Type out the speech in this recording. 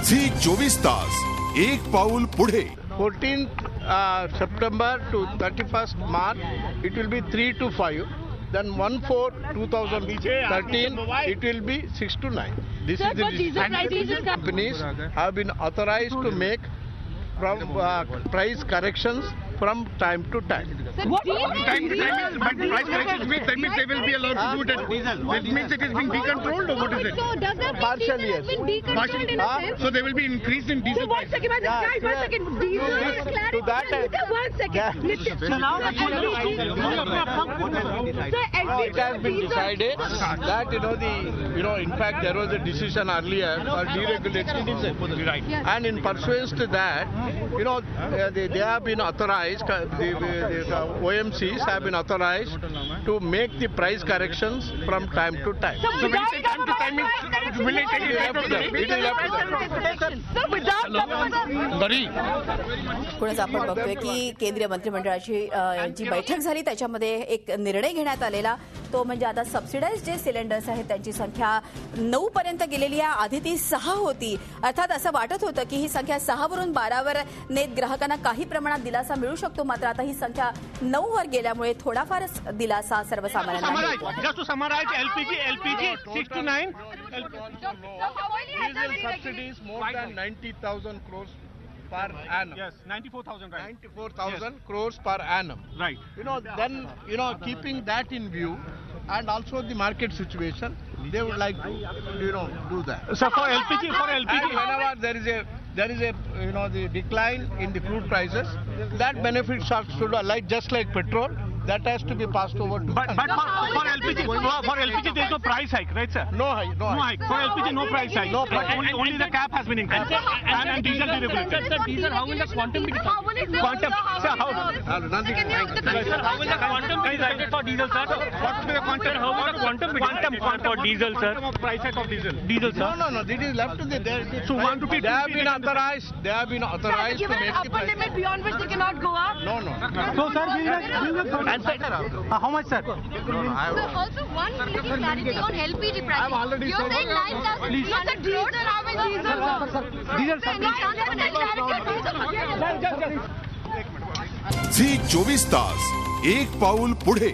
झी 24 तास एक पाऊल पुढे. 14th September to 31st March, it will be 3 to 5. Then 1/4/2013, it will be 6 to 9. This is the decision. Companies have been authorized to make from price corrections from time to time. But price corrections means that means they will be allowed to do it at diesel. That means it is being decontrolled, or what is it? So does that Partially, yes. Partially, in a sense? So there will be increase in diesel. So one second, guys, one second. Diesel is clarity. To that end. One second. It has been decided that in fact there was a decision earlier for deregulating diesel. Right. And in pursuance to that, they have been authorized. The OMCs have been authorized to make the price corrections from time to time. So when you say time to time, will it take It is up to them. पुढेच आपण बघतोय की केंद्रीय मंत्रिमंडळाची जी बैठक झाली त्याच्यामध्ये एक निर्णय घेण्यात आलेला तो म्हणजे आता सबसिडाइज जे सिलेंडर्स आहेत त्यांची संख्या 9 पर्यंत गेलेली आहे. आधी ती 6 होती. अर्थात असं वाटत होतं की ही संख्या 6 वरून 12 वर नेत ग्राहकांना काही प्रमाणात दिलासा मिळू शकतो. मात्र आता ही संख्या 9 वर गेल्यामुळे थोडाफारच दिलासा सर्वसामान्यांना मिळतो. Just to summarize, LPG 6 to 9. Diesel subsidies more than 90,000 crores per annum. Yes, 94,000, right? 94,000 crores per annum. Right. Then keeping that in view, and also the market situation, they would like to do that. So for LPG. And whenever there is a the decline in the crude prices, that benefit should just like petrol, that has to be passed over to. But for LPG there is no price hike, right, sir? No hike. For LPG, no price hike. No price. Only the cap has been increased. And diesel deregulated. Sir, diesel, how will the quantum be decided? Quantum. Sir, how? Nothing. How will the quantum be decided for diesel, sir? What will be the quantum? How will the quantum be decided for diesel, sir? Price hike of diesel. Diesel, sir. No. It is left to the. So 1 rupee. They have been authorized. They have been authorized to Given make an the upper price. limit beyond which they cannot go up? No. So, sir, how much, sir? So also one little clarity on LPG prices. I've already You're said saying 9,000. You said diesel. Diesel, sir. झी 24 तास एक पाऊल पुढे.